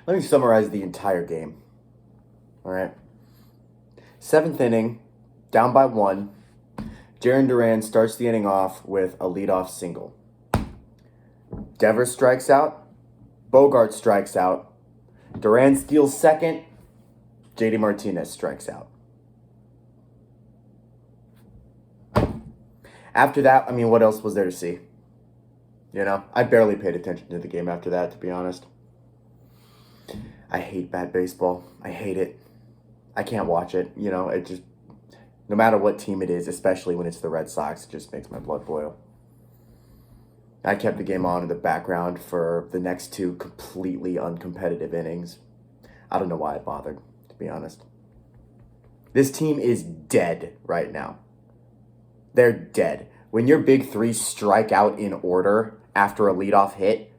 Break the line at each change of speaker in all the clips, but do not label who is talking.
Let me summarize the entire game. All right. Seventh inning, down by 1. Jarren Duran starts the inning off with a leadoff single. Devers strikes out. Bogart strikes out. Duran steals second. JD Martinez strikes out. After that, what else was there to see? I barely paid attention to the game after that, to be honest. I hate bad baseball. I hate it. I can't watch it. It just, no matter what team it is, especially when it's the Red Sox, it just makes my blood boil. I kept the game on in the background for the next 2 completely uncompetitive innings. I don't know why I bothered, to be honest. This team is dead right now. They're dead. When your big 3 strike out in order after a leadoff hit,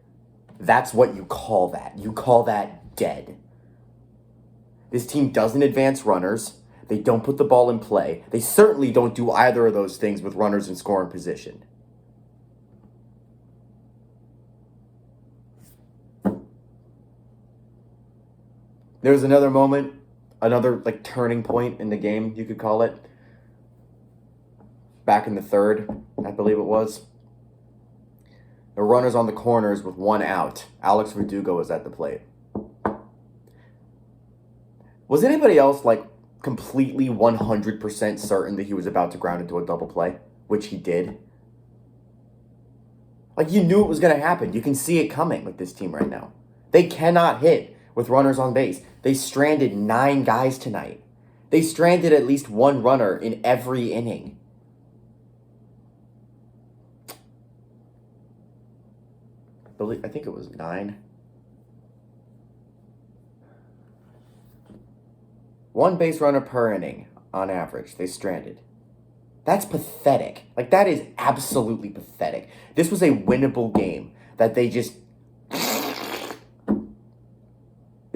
that's what you call that. You call that dead. This team doesn't advance runners. They don't put the ball in play. They certainly don't do either of those things with runners in scoring position. There was another moment, another turning point in the game, you could call it. Back in the 3rd, I believe it was. The runners on the corners with 1 out. Alex Verdugo was at the plate. Was anybody else completely 100% certain that he was about to ground into a double play? Which he did. You knew it was going to happen. You can see it coming with this team right now. They cannot hit with runners on base. They stranded 9 guys tonight. They stranded at least 1 runner in every inning. I think it was 9. 1 base runner per inning on average. They stranded. That's pathetic. That is absolutely pathetic. This was a winnable game that they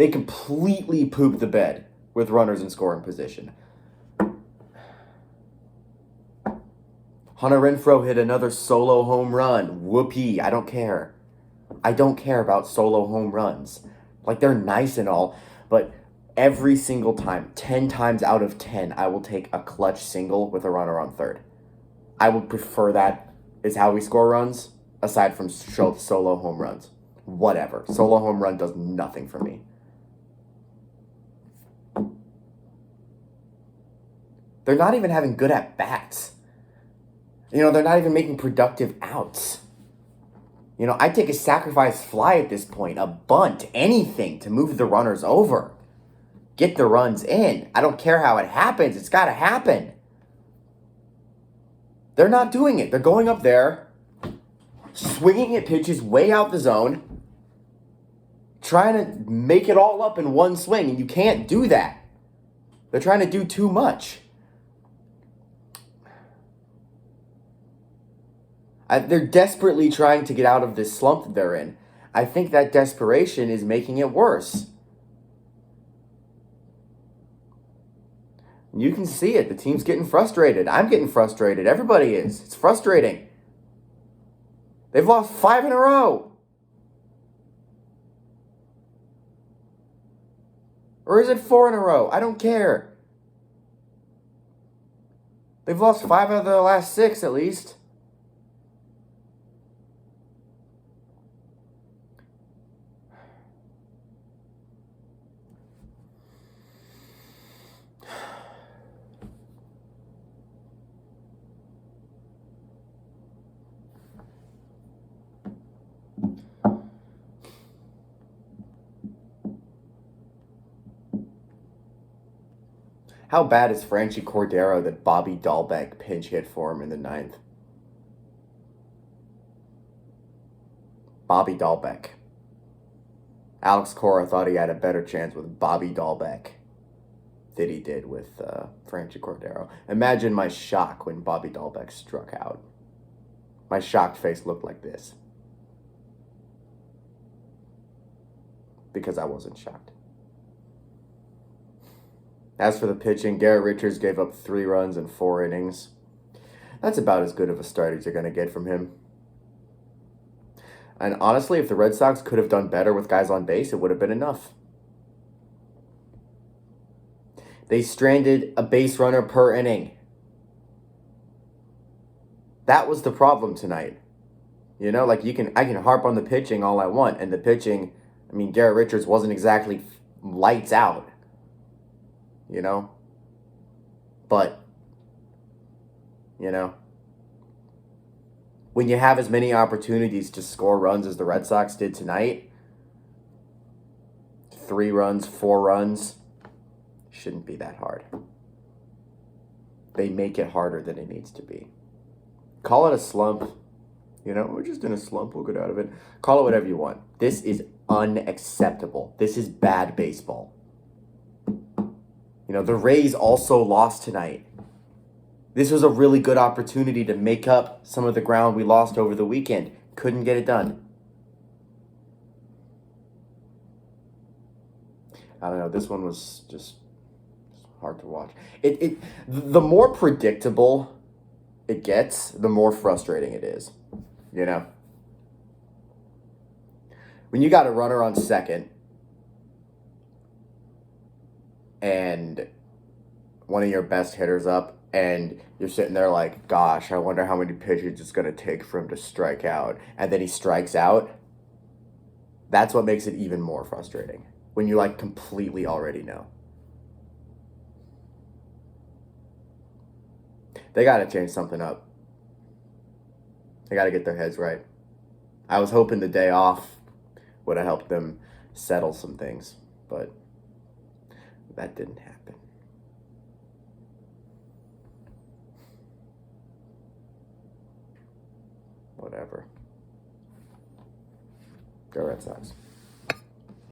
completely pooped the bed with runners in scoring position. Hunter Renfroe hit another solo home run. Whoopee. I don't care. I don't care about solo home runs. They're nice and all, but every single time, 10 times out of 10, I will take a clutch single with a runner on third. I would prefer that is how we score runs, aside from solo home runs. Whatever. Solo home run does nothing for me. They're not even having good at-bats. They're not even making productive outs. I'd take a sacrifice fly at this point, a bunt, anything to move the runners over. Get the runs in. I don't care how it happens. It's got to happen. They're not doing it. They're going up there, swinging at pitches way out the zone, trying to make it all up in one swing, and you can't do that. They're trying to do too much. They're desperately trying to get out of this slump that they're in. I think that desperation is making it worse. You can see it. The team's getting frustrated. I'm getting frustrated. Everybody is. It's frustrating. They've lost 5 in a row. Or is it 4 in a row? I don't care. They've lost 5 out of the last 6 at least. How bad is Franchi Cordero that Bobby Dahlbeck pinch hit for him in the 9th? Bobby Dahlbeck. Alex Cora thought he had a better chance with Bobby Dahlbeck than he did with Franchi Cordero. Imagine my shock when Bobby Dahlbeck struck out. My shocked face looked like this. Because I wasn't shocked. As for the pitching, Garrett Richards gave up 3 runs in 4 innings. That's about as good of a start as you're going to get from him. And honestly, if the Red Sox could have done better with guys on base, it would have been enough. They stranded a base runner per inning. That was the problem tonight. You know, like I can harp on the pitching all I want, and the pitching, I mean, Garrett Richards wasn't exactly lights out. You know, but you know, when you have as many opportunities to score runs as the Red Sox did tonight, 3 runs, 4 runs, shouldn't be that hard. They make it harder than it needs to be. Call it a slump. You know, we're just in a slump. We'll get out of it. Call it whatever you want. This is unacceptable. This is bad baseball. You know, the Rays also lost tonight. This was a really good opportunity to make up some of the ground we lost over the weekend. Couldn't get it done. I don't know. This one was just hard to watch. The more predictable it gets, the more frustrating it is. You know? When you got a runner on second and one of your best hitters up, and you're sitting there like, gosh, I wonder how many pitches it's going to take for him to strike out. And then he strikes out. That's what makes it even more frustrating. When you like completely already know. They got to change something up. They got to get their heads right. I was hoping the day off would have helped them settle some things, but that didn't happen. Whatever. Go Red Sox.